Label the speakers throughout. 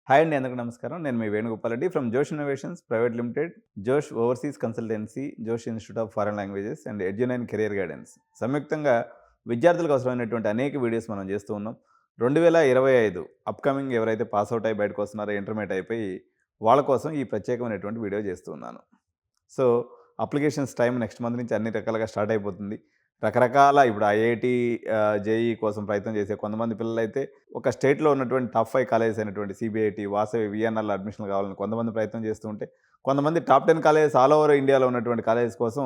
Speaker 1: Hi అండి, అందరికీ నమస్కారం. నేను మీ Venugopal Reddy from Josh innovations private limited, Josh overseas consultancy, Josh institute of foreign languages and Edunine career guidance సంయుక్తంగా విద్యార్థులకు అవసరమైనటువంటి అనేక వీడియోస్ మనం చేస్తూ ఉన్నాం. 2025 అప్కమింగ్ ఎవరైతే పాస్అవుట్ అయ్యి బయటకు వస్తున్నారో, ఇంటర్మీడియట్ అయిపోయి వాళ్ళ కోసం ఈ ప్రత్యేకమైనటువంటి వీడియో చేస్తూ ఉన్నాను. So applications time next month నుంచి అన్ని రకాలుగా స్టార్ట్ అయిపోతుంది. రకరకాల ఇప్పుడు ఐఐటి, జేఈ కోసం ప్రయత్నం చేసే కొంతమంది పిల్లలైతే ఒక స్టేట్లో ఉన్నటువంటి టాప్ 5 కాలేజెస్ అయినటువంటి సిబిఐటి, వాసవి, విఎన్ఆర్లో అడ్మిషన్లు కావాలని కొంతమంది ప్రయత్నం చేస్తూ ఉంటే, కొంతమంది టాప్ 10 కాలేజెస్ ఆల్ ఓవర్ ఇండియాలో ఉన్నటువంటి కాలేజెస్ కోసం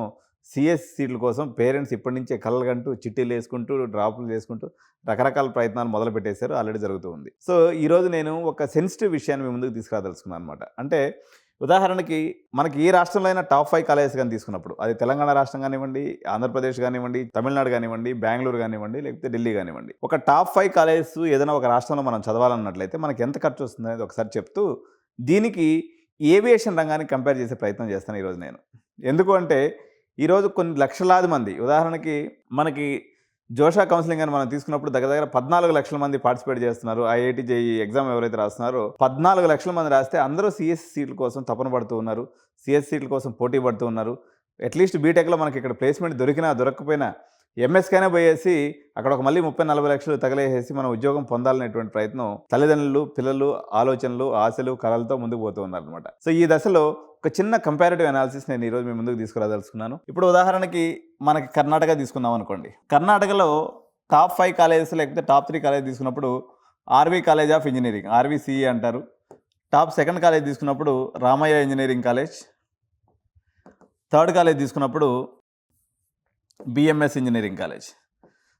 Speaker 1: సిఎస్ సీట్ల కోసం పేరెంట్స్ ఇప్పటి నుంచే కళ్ళగంటూ చిట్టీలు వేసుకుంటూ, డ్రాపులు చేసుకుంటూ రకరకాల ప్రయత్నాలు మొదలుపెట్టేశారు. ఆల్రెడీ జరుగుతూ ఉంది. సో ఈరోజు నేను ఒక సెన్సిటివ్ విషయాన్ని మీ ముందుకు తీసుకురాదలుచుకున్నాను అనమాట. అంటే ఉదాహరణకి మనకి ఏ రాష్ట్రంలో అయినా టాప్ 5 కాలేజెస్ కానీ తీసుకున్నప్పుడు, అది తెలంగాణ రాష్ట్రం కానివ్వండి, ఆంధ్రప్రదేశ్ కానివ్వండి, తమిళనాడు కానివ్వండి, బెంగళూరు కానివ్వండి, లేకపోతే ఢిల్లీ కానివ్వండి, ఒక టాప్ 5 కాలేజెస్ ఏదైనా ఒక రాష్ట్రంలో మనం చదవాలన్నట్లయితే మనకి ఎంత ఖర్చు వస్తుంది అనేది ఒకసారి చెప్తూ, దీనికి ఏవియేషన్ రంగానికి కంపేర్ చేసే ప్రయత్నం చేస్తాను ఈరోజు నేను. ఎందుకు అంటే ఈరోజు కొన్ని లక్షలాది మంది, ఉదాహరణకి మనకి జోషా కౌన్సిలింగ్ అని మనం తీసుకున్నప్పుడు దగ్గర 14 లక్షల మంది పార్టిసిపేట్ చేస్తున్నారు. ఐఐటి, జేఈ ఎగ్జామ్ ఎవరైతే రాస్తున్నారో 14 లక్షల మంది రాస్తే అందరూ సిఎస్ సీట్ల కోసం తపన పడుతూ ఉన్నారు. సిఎస్ సీట్ల కోసం పోటీ పడుతూ ఉన్నారు. అట్లీస్ట్ బీటెక్లో మనకి ఇక్కడ ప్లేస్మెంట్ దొరికినా దొరకకపోయినా ఎంఎస్కైనా పోయేసి అక్కడ ఒక మళ్ళీ 30-40 లక్షలు తగలేసేసి మనం ఉద్యోగం పొందాలనేటువంటి ప్రయత్నం తల్లిదండ్రులు, పిల్లలు ఆలోచనలు, ఆశలు, కళలతో ముందుకు పోతూ ఉన్నారనమాట. సో ఈ దశలో ఒక చిన్న కంపారిటివ్ అనాలిసిస్ నేను ఈరోజు మీ ముందుకు తీసుకురాదలుచుకున్నాను. ఇప్పుడు ఉదాహరణకి మనకి కర్ణాటక తీసుకున్నాం అనుకోండి. కర్ణాటకలో టాప్ 5 కాలేజెస్ లేకపోతే టాప్ 3 కాలేజ్ తీసుకున్నప్పుడు RV college of engineering, RVCE అంటారు. టాప్ 2nd కాలేజ్ తీసుకున్నప్పుడు Ramaiah engineering college. 3rd college తీసుకున్నప్పుడు బిఎంఎస్ ఇంజనీరింగ్ కాలేజ్.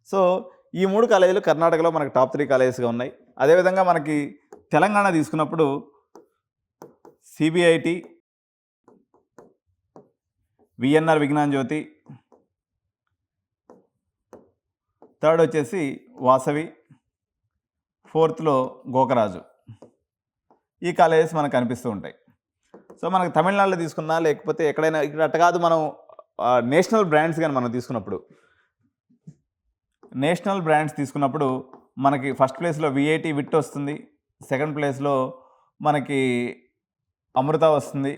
Speaker 1: సో ఈ 3 కాలేజీలు కర్ణాటకలో మనకు టాప్ 3 కాలేజెస్గా ఉన్నాయి. అదేవిధంగా మనకి తెలంగాణ తీసుకున్నప్పుడు సిబిఐటి, విఎన్ఆర్ విజ్ఞాన్ జ్యోతి, 3rd వచ్చేసి వాసవి, 4thలో గోకరాజు. ఈ కాలేజెస్ మనకు కనిపిస్తూ ఉంటాయి. సో మనకు తమిళనాడులో తీసుకున్నా లేకపోతే ఎక్కడైనా ఇక్కడ అట్ట కాదు, మనం నేషనల్ బ్రాండ్స్ కానీ మనం తీసుకున్నప్పుడు, నేషనల్ బ్రాండ్స్ తీసుకున్నప్పుడు మనకి ఫస్ట్ ప్లేస్లో విఐటి విట్ వస్తుంది, 2nd ప్లేస్లో మనకి అమృత వస్తుంది,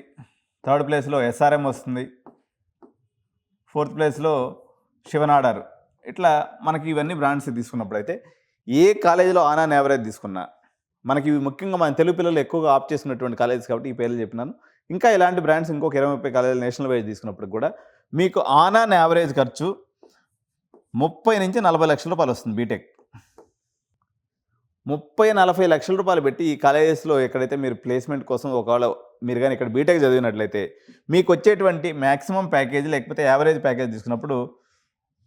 Speaker 1: 3rd ప్లేస్లో ఎస్ఆర్ఎం వస్తుంది, 4th ప్లేస్లో శివనాడారు. ఇట్లా మనకి ఇవన్నీ బ్రాండ్స్ తీసుకున్నప్పుడు అయితే ఏ కాలేజీలో ఆన్ యావరేజ్ తీసుకున్నా మనకి ఇవి ముఖ్యంగా మన తెలుగు పిల్లలు ఎక్కువగా ఆప్ట్ చేసుకున్నటువంటి కాలేజెస్ కాబట్టి ఈ పేర్లు చెప్పినాను. ఇంకా ఇలాంటి బ్రాండ్స్ ఇంకొక 20-30 కాలేజీలు నేషనల్ వైజ్ తీసుకున్నప్పుడు కూడా మీకు ఆన్ యావరేజ్ ఖర్చు 30-40 లక్షల రూపాయలు వస్తుంది. బీటెక్ 30-40 లక్షల రూపాయలు పెట్టి ఈ కాలేజెస్లో ఎక్కడైతే మీరు ప్లేస్మెంట్ కోసం ఒకవేళ మీరు కానీ ఇక్కడ బీటెక్ చదివినట్లయితే మీకు వచ్చేటువంటి మ్యాక్సిమం ప్యాకేజ్ లేకపోతే యావరేజ్ ప్యాకేజ్ తీసుకున్నప్పుడు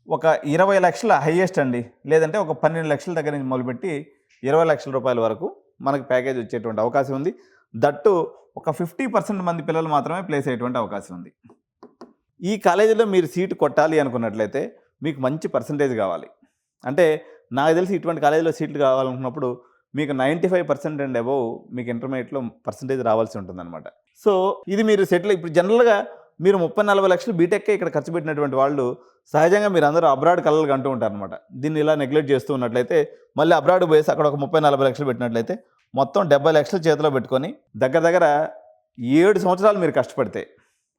Speaker 1: ఒక 20 లక్షల హైయెస్ట్ అండి, లేదంటే ఒక 12 లక్షల దగ్గర నుంచి మొదలుపెట్టి 20 లక్షల రూపాయల వరకు మనకు ప్యాకేజ్ వచ్చేటువంటి అవకాశం ఉంది. దట్టు ఒక 50% మంది పిల్లలు మాత్రమే ప్లేస్ అయ్యేటువంటి అవకాశం ఉంది. ఈ కాలేజీలో మీరు సీటు కొట్టాలి అనుకున్నట్లయితే మీకు మంచి పర్సంటేజ్ కావాలి. అంటే నాకు తెలిసి ఇటువంటి కాలేజీలో సీట్లు కావాలనుకున్నప్పుడు మీకు 95% అండ్ అబోవ్ మీకు ఇంటర్మీడియట్లో పర్సంటేజ్ రావాల్సి ఉంటుందన్నమాట. సో ఇది మీరు సెటిల్ ఇప్పుడు జనరల్గా మీరు 30-40 లక్షలు బీటెక్కే ఇక్కడ ఖర్చు పెట్టినటువంటి వాళ్ళు సహజంగా మీరు అందరూ అబ్రాడ్ కళలు అంటూ ఉంటారనమాట. దీన్ని ఇలా నెగ్లెక్ట్ చేస్తూ ఉన్నట్లయితే మళ్ళీ అబ్రాడ్ పోయేసి అక్కడ ఒక 30-40 లక్షలు పెట్టినట్లయితే మొత్తం 70 లక్షలు చేతిలో పెట్టుకొని దగ్గర 7 సంవత్సరాలు మీరు కష్టపడితే,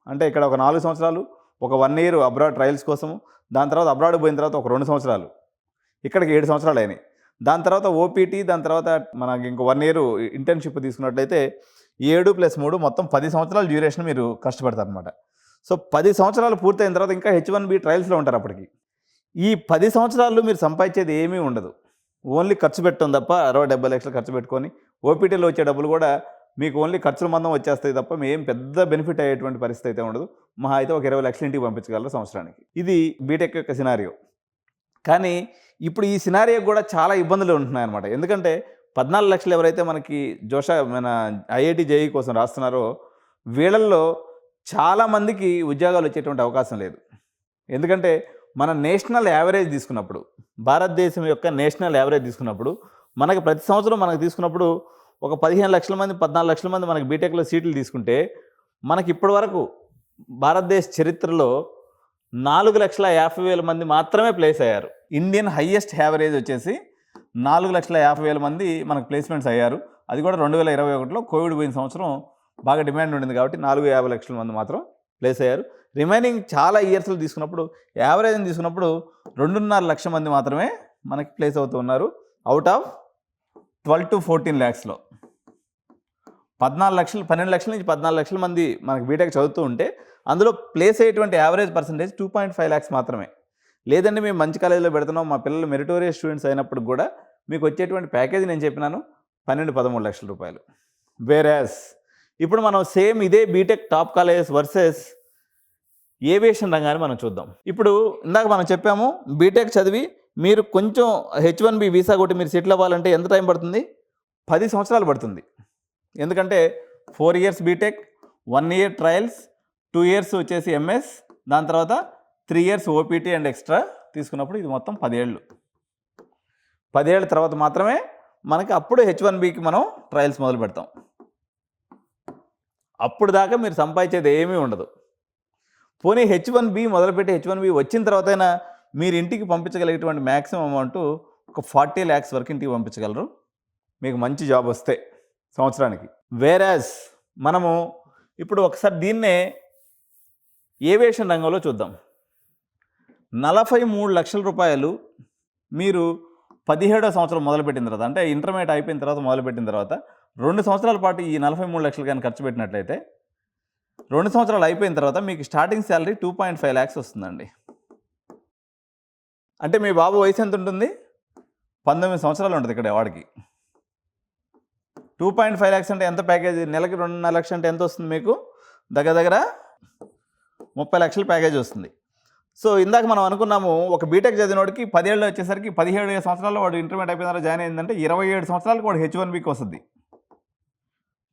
Speaker 1: అంటే ఇక్కడ ఒక 4 సంవత్సరాలు, ఒక 1 ఇయర్ అబ్రాడ్ ట్రయల్స్ కోసము, దాని తర్వాత అబ్రాడ్ పోయిన తర్వాత ఒక 2 సంవత్సరాలు, ఇక్కడికి 7 సంవత్సరాలు అయినాయి. దాని తర్వాత ఓపీటీ, దాని తర్వాత మనకి ఇంకో 1 ఇయర్ ఇంటర్న్షిప్ తీసుకున్నట్లయితే 7+3 మొత్తం 10 సంవత్సరాల డ్యూరేషన్ మీరు కష్టపడతారనమాట. సో 10 సంవత్సరాలు పూర్తయిన తర్వాత ఇంకా H1B ట్రయల్స్లో ఉంటారు. అప్పటికి ఈ 10 సంవత్సరాలు మీరు సంపాదించేది ఏమీ ఉండదు, ఓన్లీ ఖర్చు పెట్టడం తప్ప. 60-70 లక్షలు ఖర్చు పెట్టుకొని ఓపీటీలో వచ్చే డబ్బులు కూడా మీకు ఓన్లీ ఖర్చుల మందం వచ్చేస్తాయి తప్ప ఏం పెద్ద బెనిఫిట్ అయ్యేటువంటి పరిస్థితి అయితే ఉండదు. మహా అయితే ఒక 20 లక్షలు ఇంటికి పంపించగలరు సంవత్సరానికి. ఇది బీటెక్ యొక్క సినారియో. కానీ ఇప్పుడు ఈ సినారియో కూడా చాలా ఇబ్బందులు ఉంటున్నాయన్నమాట. ఎందుకంటే 14 లక్షలు ఎవరైతే మనకి జోషా మన ఐఐటి, జేఈ కోసం రాస్తున్నారో వీళ్ళల్లో చాలామందికి ఉద్యోగాలు వచ్చేటువంటి అవకాశం లేదు. ఎందుకంటే మన నేషనల్ యావరేజ్ తీసుకున్నప్పుడు, భారతదేశం యొక్క నేషనల్ యావరేజ్ తీసుకున్నప్పుడు మనకి ప్రతి సంవత్సరం మనకు తీసుకున్నప్పుడు ఒక 15 లక్షల మంది, 14 లక్షల మంది మనకి బీటెక్లో సీట్లు తీసుకుంటే మనకి ఇప్పటి వరకు భారతదేశ చరిత్రలో 4,50,000 మంది మాత్రమే ప్లేస్ అయ్యారు. ఇండియన్ హైయెస్ట్ యావరేజ్ వచ్చేసి 4,50,000 మంది మనకు ప్లేస్మెంట్స్ అయ్యారు. అది కూడా 2021లో కోవిడ్ పోయిన సంవత్సరం బాగా డిమాండ్ ఉండింది కాబట్టి 4-50 లక్షల మంది మాత్రం ప్లేస్ అయ్యారు. రిమైనింగ్ చాలా ఇయర్స్లో తీసుకున్నప్పుడు యావరేజ్ని తీసుకున్నప్పుడు 2.5 లక్షల మంది మాత్రమే మనకి ప్లేస్ అవుతూ ఉన్నారు. అవుట్ ఆఫ్ 12 to 14 lakhsలో 12 లక్షల నుంచి 14 లక్షల మంది మనకి బీటెక్ చదువుతూ ఉంటే అందులో ప్లేస్ అయ్యేటువంటి యావరేజ్ పర్సంటేజ్ 2.5 lakhs మాత్రమే. లేదండి మేము మంచి కాలేజీలో పెడుతున్నాం, మా పిల్లలు మెరిటోరియస్ స్టూడెంట్స్ అయినప్పుడు కూడా మీకు వచ్చేటువంటి ప్యాకేజీ నేను చెప్పినాను 12-13 లక్షల రూపాయలు. వేరాస్ ఇప్పుడు మనం సేమ్ ఇదే BTech top colleges versus aviation రంగాన్ని మనం చూద్దాం. ఇప్పుడు ఇందాక మనం చెప్పాము బీటెక్ చదివి మీరు కొంచెం H1B వీసా కొట్టి మీరు సెటిల్ అవ్వాలంటే ఎంత టైం పడుతుంది? 10 సంవత్సరాలు పడుతుంది. ఎందుకంటే 4 years BTech, 1 year trials, 2 years వచ్చేసి ఎంఎస్, దాని తర్వాత 3 years ఓపీటీ అండ్ ఎక్స్ట్రా తీసుకున్నప్పుడు ఇది మొత్తం 10 ఏళ్ళు. 10 ఏళ్ళ తర్వాత మాత్రమే మనకి అప్పుడు H1Bకి మనం ట్రయల్స్ మొదలు పెడతాం. అప్పుడు దాకా మీరు సంపాదించేది ఏమీ ఉండదు. పోనీ H1B మొదలుపెట్టి H1B వచ్చిన తర్వాతైనా మీరు ఇంటికి పంపించగలిగేటువంటి మ్యాక్సిమం అమౌంట్ ఒక 40 lakhs వరకు ఇంటికి పంపించగలరు మీకు మంచి జాబ్ వస్తే సంవత్సరానికి. వేరాజ్ మనము ఇప్పుడు ఒకసారి దీన్నే ఏవియేషన్ రంగంలో చూద్దాం. 43 లక్షల రూపాయలు మీరు 17వ సంవత్సరం మొదలుపెట్టిన తర్వాత, అంటే ఇంటర్మీడియట్ అయిపోయిన తర్వాత మొదలుపెట్టిన తర్వాత 2 సంవత్సరాల పాటు ఈ 43 లక్షలు కానీ ఖర్చు పెట్టినట్లయితే 2 సంవత్సరాలు అయిపోయిన తర్వాత మీకు స్టార్టింగ్ శాలరీ 2.5 lakhs వస్తుందండి. అంటే మీ బాబు వయసు ఎంత ఉంటుంది? 19 సంవత్సరాలు ఉంటుంది ఇక్కడ వాడికి. 2.5 lakhs అంటే ఎంత ప్యాకేజీ? నెలకి 2.5 లక్షలు అంటే ఎంత వస్తుంది మీకు? దగ్గర 30 లక్షల ప్యాకేజ్ వస్తుంది. సో ఇందాక మనం అనుకున్నాము ఒక బీటెక్ చదివినోడికి 10 ఏళ్ళు వచ్చేసరికి 17 సంవత్సరాల్లో వాడు ఇంటర్మీడియట్ అయిపోయిన తర్వాత జాయిన్ అయిందంటే 27 సంవత్సరాలకు వాడు H1Bకి వస్తుంది.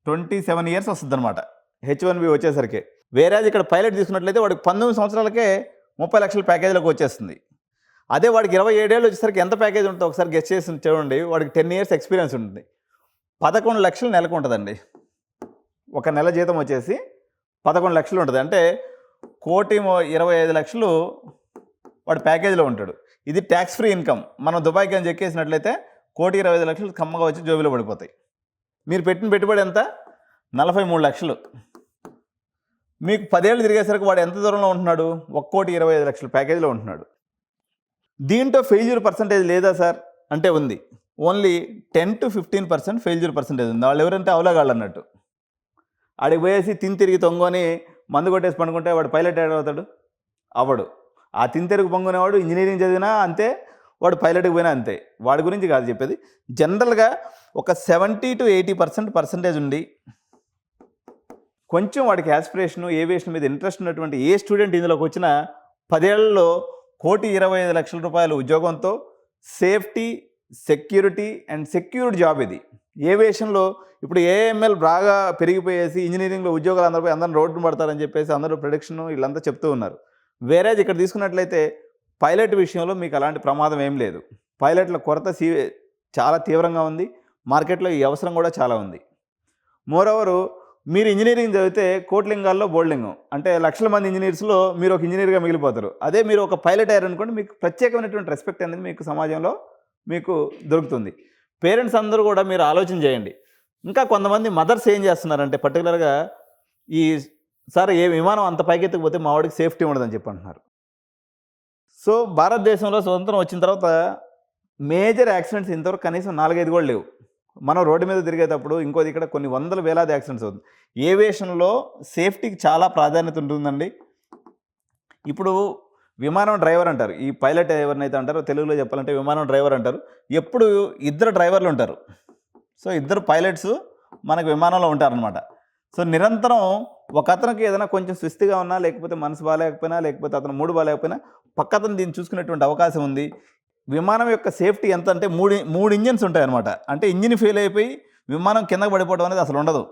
Speaker 1: 27 years వస్తుంది అనమాట H1B వచ్చేసరికి. వేరే ఇక్కడ పైలట్ తీసుకున్నట్లయితే వాడికి 19 సంవత్సరాలకే 30 లక్షల ప్యాకేజీలోకి వచ్చేస్తుంది. అదే వాడికి 27 ఏళ్ళు వచ్చేసరికి ఎంత ప్యాకేజ్ ఉంటుందో ఒకసారి గెస్ట్ చేసి చూడండి. వాడికి 10 years ఎక్స్పీరియన్స్ ఉంటుంది. 11 లక్షలు నెలకు ఉంటుందండి. ఒక నెల జీతం వచ్చేసి 11 లక్షలు ఉంటుంది. అంటే 1,25,00,000 వాడు ప్యాకేజీలో ఉంటాడు. ఇది ట్యాక్స్ ఫ్రీ ఇన్కమ్. మనం దుబాయ్కి అని చెక్కేసినట్లయితే 1,25,00,000 కమ్మగా వచ్చి జోబీలో పడిపోతాయి. మీరు పెట్టిన పెట్టుబడి ఎంత? 43 లక్షలు. మీకు 10 ఏళ్ళు తిరిగేసరికి వాడు ఎంత దూరంలో ఉంటున్నాడు? 1,25,00,000 ప్యాకేజీలో ఉంటున్నాడు. దీంట్లో ఫెయిల్యూర్ పర్సంటేజ్ లేదా సార్ అంటే ఉంది. ఓన్లీ 10 to 15% ఫెయిల్యూర్ పర్సంటేజ్ ఉంది. వాళ్ళు ఎవరంటే అవలాగాళ్ళు అన్నట్టు. ఆడికి పోయేసి తిని తిరిగి తొంగని మందు కొట్టేసి పండుకుంటే వాడు పైలట్ అవుతాడు? అవ్వడు. ఆ తిని తిరిగి పొంగునేవాడు ఇంజనీరింగ్ చదివినా అంతే, వాడు పైలట్కి పోయినా అంతే. వాడి గురించి కాదు చెప్పేది. జనరల్గా ఒక 70 to 80% పర్సంటేజ్ ఉండి కొంచెం వాడికి యాస్పిరేషను ఏవియేషన్ మీద ఇంట్రెస్ట్ ఉన్నటువంటి ఏ స్టూడెంట్ ఇందులోకి వచ్చినా 10 ఏళ్లలో 1,25,00,000 రూపాయల ఉద్యోగంతో safety, security and secured job ఇది. ఏవియేషన్లో ఇప్పుడు ఏఎంఎల్ బాగా పెరిగిపోయేసి ఇంజనీరింగ్లో ఉద్యోగాలు అందరూ రోడ్డు పడతారని చెప్పేసి అందరూ ప్రొడిక్షన్ వీళ్ళంతా చెప్తూ ఉన్నారు. వేరేజ్ ఇక్కడ తీసుకున్నట్లయితే పైలట్ విషయంలో మీకు అలాంటి ప్రమాదం ఏం లేదు. పైలట్ల కొరత చాలా తీవ్రంగా ఉంది. మార్కెట్లో ఈ అవసరం కూడా చాలా ఉంది. మోరోవరు మీరు ఇంజనీరింగ్ చదివితే కోట్లింగాల్లో బోల్డింగం, అంటే లక్షల మంది ఇంజనీర్స్లో మీరు ఒక ఇంజనీర్గా మిగిలిపోతారు. అదే మీరు ఒక పైలట్ అయ్యారనుకోండి, మీకు ప్రత్యేకమైనటువంటి రెస్పెక్ట్ అనేది మీకు సమాజంలో మీకు దొరుకుతుంది. పేరెంట్స్ అందరూ కూడా మీరు ఆలోచన చేయండి. ఇంకా కొంతమంది మదర్స్ ఏం చేస్తున్నారంటే పర్టికులర్గా ఈ సార్ ఏ విమానం అంత పైకెత్తుకుపోతే మా వాడికి సేఫ్టీ ఉండదని చెప్పి అంటున్నారు. సో భారతదేశంలో స్వతంత్రం వచ్చిన తర్వాత మేజర్ యాక్సిడెంట్స్ ఇంతవరకు కనీసం 4-5 కూడా లేవు. మనం రోడ్డు మీద తిరిగేటప్పుడు ఇంకోది ఇక్కడ కొన్ని వందల వేలాది యాక్సిడెంట్స్ అవుతుంది. ఏవియేషన్లో సేఫ్టీకి చాలా ప్రాధాన్యత ఉంటుందండి. ఇప్పుడు విమానం డ్రైవర్ అంటారు, ఈ పైలట్ ఎవరినైతే అంటారో తెలుగులో చెప్పాలంటే విమానం డ్రైవర్ అంటారు. ఎప్పుడు 2 డ్రైవర్లు ఉంటారు. సో 2 పైలట్స్ మనకు విమానంలో ఉంటారనమాట. సో నిరంతరం ఒక అతనికి ఏదైనా కొంచెం సుస్థిగా ఉన్నా, లేకపోతే మనసు బాగాలేకపోయినా, లేకపోతే అతను మూడు బాగాలేకపోయినా పక్కతను దీన్ని చూసుకునేటువంటి అవకాశం ఉంది. విమానం యొక్క సేఫ్టీ ఎంత అంటే 3 ఇంజిన్స్ ఉంటాయన్నమాట. అంటే ఇంజిన్ ఫెయిల్ అయిపోయి విమానం కిందకు పడిపోవడం అనేది అసలు ఉండదు.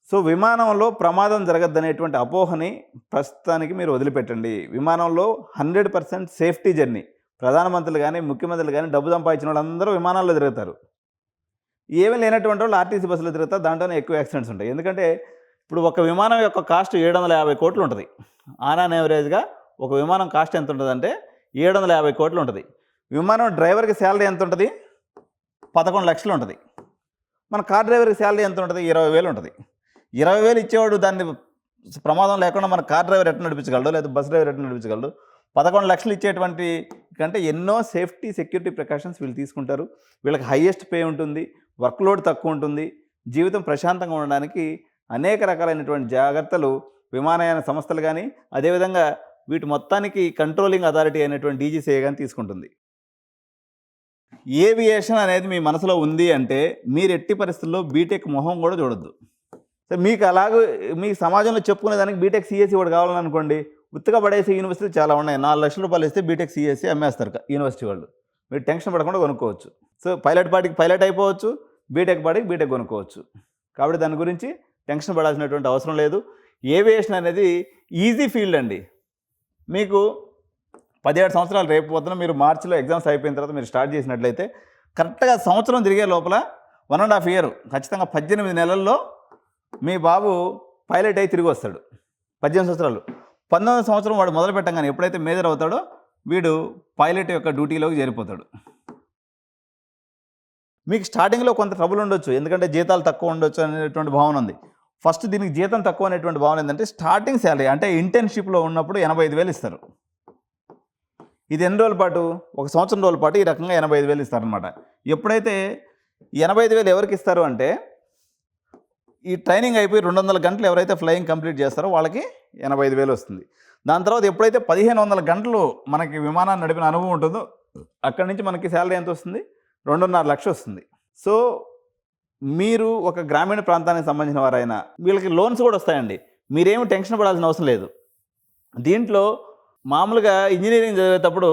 Speaker 1: సో విమానంలో ప్రమాదం జరగద్దనేటువంటి అపోహని ప్రస్తుతానికి మీరు వదిలిపెట్టండి. విమానంలో 100% సేఫ్టీ జర్నీ. ప్రధానమంత్రులు కానీ, ముఖ్యమంత్రులు కానీ, డబ్బు సంపాదించిన వాళ్ళందరూ విమానాల్లో తిరుగుతారు. ఏమీ లేనటువంటి వాళ్ళు ఆర్టీసీ బస్సులో తిరుగుతారు. దాంట్లోనే ఎక్కువ యాక్సిడెంట్స్ ఉంటాయి. ఎందుకంటే ఇప్పుడు ఒక విమానం యొక్క కాస్ట్ 750 కోట్లు ఉంటుంది. ఆన్ యావరేజ్గా ఒక విమానం కాస్ట్ ఎంత ఉంటుందంటే 750 కోట్లు ఉంటుంది. విమానం డ్రైవర్కి శాలరీ ఎంత ఉంటుంది? 11 లక్షలు ఉంటుంది. మన కార్ డ్రైవర్కి శాలరీ ఎంత ఉంటుంది? 20,000 ఉంటుంది. 20,000 ఇచ్చేవాడు దాన్ని ప్రమాదం లేకుండా మన కార్ డ్రైవర్ ఎట్లా నడిపించగలడు, లేదా బస్ డ్రైవర్ ఎట్లా నడిపించగలడు? 11 లక్షలు ఇచ్చేటువంటి కంటే ఎన్నో సేఫ్టీ సెక్యూరిటీ ప్రికాషన్స్ వీళ్ళు తీసుకుంటారు. వీళ్ళకి హైయెస్ట్ పే ఉంటుంది, వర్క్ లోడ్ తక్కువ ఉంటుంది, జీవితం ప్రశాంతంగా ఉండడానికి అనేక రకాలైనటువంటి జాగ్రత్తలు విమానయాన సంస్థలు కానీ, అదేవిధంగా వీటి మొత్తానికి కంట్రోలింగ్ అథారిటీ అయినటువంటి డీజీసీఏ కానీ తీసుకుంటుంది. ఏవియేషన్ అనేది మీ మనసులో ఉంది అంటే మీరు ఎట్టి పరిస్థితుల్లో బీటెక్ మొహం కూడా చూడొద్దు. మీకు అలాగే మీ సమాజంలో చెప్పుకునే దానికి బీటెక్ సిఎస్సి కూడా కావాలనుకోండి, ఉత్తగా పడేసే యూనివర్సిటీలు చాలా ఉన్నాయి. 4 లక్షల రూపాయలు ఇస్తే బీటెక్ సిఎస్సి అమ్మేస్తారు యూనివర్సిటీ వాళ్ళు. మీరు టెన్షన్ పడకుండా కొనుక్కోవచ్చు. సో పాటికి పైలట్ అయిపోవచ్చు, బీటెక్ పాటికి బీటెక్ కొనుక్కోవచ్చు. కాబట్టి దాని గురించి టెన్షన్ పడాల్సినటువంటి అవసరం లేదు. ఏవియేషన్ అనేది ఈజీ ఫీల్డ్ అండి. మీకు 17 సంవత్సరాలు రేపు పొద్దున మీరు మార్చిలో ఎగ్జామ్స్ అయిపోయిన తర్వాత మీరు స్టార్ట్ చేసినట్లయితే కరెక్ట్గా సంవత్సరం తిరిగే లోపల 1.5 ఇయర్ ఖచ్చితంగా 18 నెలల్లో మీ బాబు పైలట్ అయి తిరిగి వస్తాడు. 18 సంవత్సరాలు. 19 సంవత్సరం వాడు మొదలు పెట్టంగానే ఎప్పుడైతే మేజర్ అవుతాడో వీడు పైలట్ యొక్క డ్యూటీలోకి చేరిపోతాడు. మీకు స్టార్టింగ్లో కొంత ట్రబుల్ ఉండొచ్చు, ఎందుకంటే జీతాలు తక్కువ ఉండొచ్చు అనేటువంటి భావన ఉంది. ఫస్ట్ దీనికి జీతం తక్కువ అనేటువంటి భావన ఏంటంటే స్టార్టింగ్ శాలరీ అంటే ఇంటర్న్షిప్లో ఉన్నప్పుడు 85,000 ఇస్తారు. ఇది ఎన్ని రోజుల పాటు? 1 సంవత్సరం రోజుల పాటు ఈ రకంగా 85,000 ఇస్తారనమాట. ఎప్పుడైతే 85,000 ఎవరికి ఇస్తారు అంటే ఈ ట్రైనింగ్ అయిపోయి 200 గంటలు ఎవరైతే ఫ్లయింగ్ కంప్లీట్ చేస్తారో వాళ్ళకి 85,000 వస్తుంది. దాని తర్వాత ఎప్పుడైతే 1,500 గంటలు మనకి విమానాన్ని నడిపిన అనుభవం ఉంటుందో అక్కడి నుంచి మనకి శాలరీ ఎంత వస్తుంది? 2.5 లక్షలు వస్తుంది. సో మీరు ఒక గ్రామీణ ప్రాంతానికి సంబంధించిన వారైనా వీళ్ళకి లోన్స్ కూడా వస్తాయండి. మీరేమి టెన్షన్ పడాల్సిన అవసరం లేదు. దీంట్లో మామూలుగా ఇంజనీరింగ్ చదివేటప్పుడు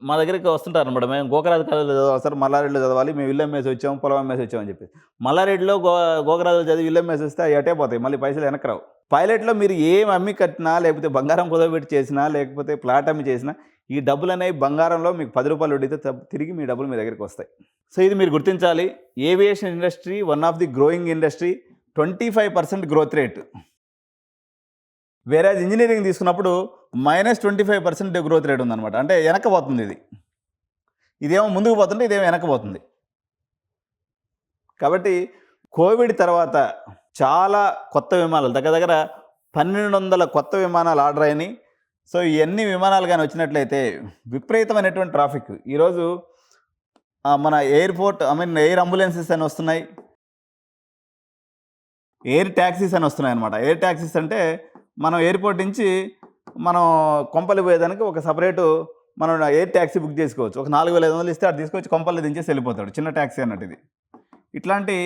Speaker 1: మా దగ్గరికి వస్తుంటారు అనమాట. మేము గోకరాజు కాలేజీలో చదవాలి సార్, మల్లారెడ్డిలో చదవాలి, మేము ఇల్లు అమ్మేసి వచ్చాము, పొలం అమ్మేసి వచ్చామని చెప్పి. మల్లారెడ్డిలో గోకరాజులో చదివి ఇల్లు అమ్మేసి వస్తే అవి అటే పోతాయి, మళ్ళీ పైసలు వెనక్కి రావు. పైలట్లో మీరు ఏం అమ్మి కట్టినా, లేకపోతే బంగారం కుదవబెట్టి చేసినా, లేకపోతే ప్లాట్ అమ్మి చేసినా ఈ డబ్బులు అనేవి బంగారంలో మీకు 10 రూపాయలు వడ్డీతో తిరిగి మీ డబ్బులు మీ దగ్గరికి వస్తాయి. సో ఇది మీరు గుర్తించాలి. Aviation industry one of the growing industry, 25% growth rate. వేరే ఇంజనీరింగ్ తీసుకున్నప్పుడు -25% గ్రోత్ రేట్ ఉందన్నమాట. అంటే వెనక్కిపోతుంది ఇది. ఇదేమో ముందుకు పోతుంటే ఇదేమో వెనక్కిపోతుంది. కాబట్టి కోవిడ్ తర్వాత చాలా కొత్త విమానాలు దగ్గర 1,200 కొత్త విమానాలు ఆర్డర్ అయినాయి. సో ఇవన్నీ విమానాలు కానీ వచ్చినట్లయితే విపరీతమైనటువంటి ట్రాఫిక్. ఈరోజు మన ఎయిర్ అంబులెన్సెస్ అని వస్తున్నాయి, ఎయిర్ ట్యాక్సీస్ అని వస్తున్నాయి అనమాట. ఎయిర్ ట్యాక్సీస్ అంటే మనం ఎయిర్పోర్ట్ నుంచి మనం కొంపల్లి పోయేదానికి ఒక సపరేటు మనం ఎయిర్ ట్యాక్సీ బుక్ చేసుకోవచ్చు. ఒక 4,500 ఇస్తే అది తీసుకొచ్చి కొంపల్లి దించేసి వెళ్ళిపోతాడు. చిన్న ట్యాక్సీ అన్నట్టు ఇది. ఇట్లాంటి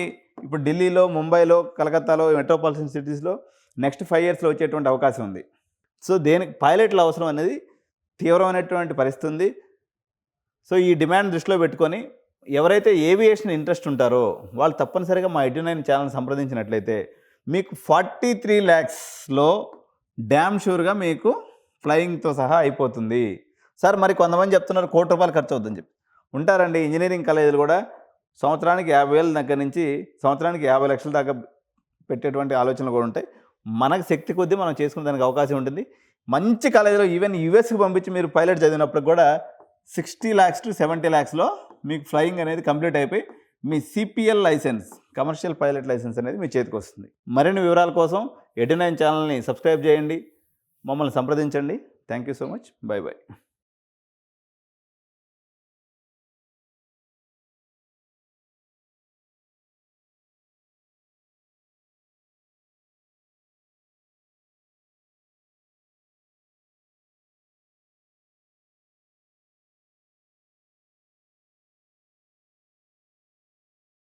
Speaker 1: ఇప్పుడు ఢిల్లీలో, ముంబైలో, కలకత్తాలో, మెట్రోపాలిటన్ సిటీస్లో నెక్స్ట్ 5 ఇయర్స్లో వచ్చేటువంటి అవకాశం ఉంది. సో దేనికి పైలట్ల అవసరం అనేది తీవ్రమైనటువంటి పరిస్థితి ఉంది. సో ఈ డిమాండ్ దృష్టిలో పెట్టుకొని ఎవరైతే ఏవియేషన్ ఇంట్రెస్ట్ ఉంటారో వాళ్ళు తప్పనిసరిగా మా ఎడ్యు9 ఛానల్ సంప్రదించినట్లయితే మీకు 43 lakhsలో డ్యామ్ షూర్గా మీకు ఫ్లయింగ్తో సహా అయిపోతుంది. సార్ మరి కొంతమంది చెప్తున్నారు 1 కోటి రూపాయలు ఖర్చు అవుతుందని చెప్పి. ఉంటారండి ఇంజనీరింగ్ కాలేజీలు కూడా సంవత్సరానికి 50,000 దగ్గర నుంచి సంవత్సరానికి 50 లక్షల దాకా పెట్టేటువంటి ఆలోచనలు కూడా ఉంటాయి. మనకు శక్తి కొద్దీ మనం చేసుకునే దానికి అవకాశం ఉంటుంది. మంచి కాలేజీలో ఈవెన్ యూఎస్కి పంపించి మీరు పైలట్ చదివినప్పుడు కూడా 60 lakhs to 70 lakhsలో మీకు ఫ్లయింగ్ అనేది కంప్లీట్ అయిపోయి మీ CPL licence, commercial pilot licence అనేది మీ చేతికి వస్తుంది. మరిన్ని వివరాల కోసం ఎడ్యు9 ఛానల్ని సబ్స్క్రైబ్ చేయండి, మమ్మల్ని సంప్రదించండి. Thank you so much. By by.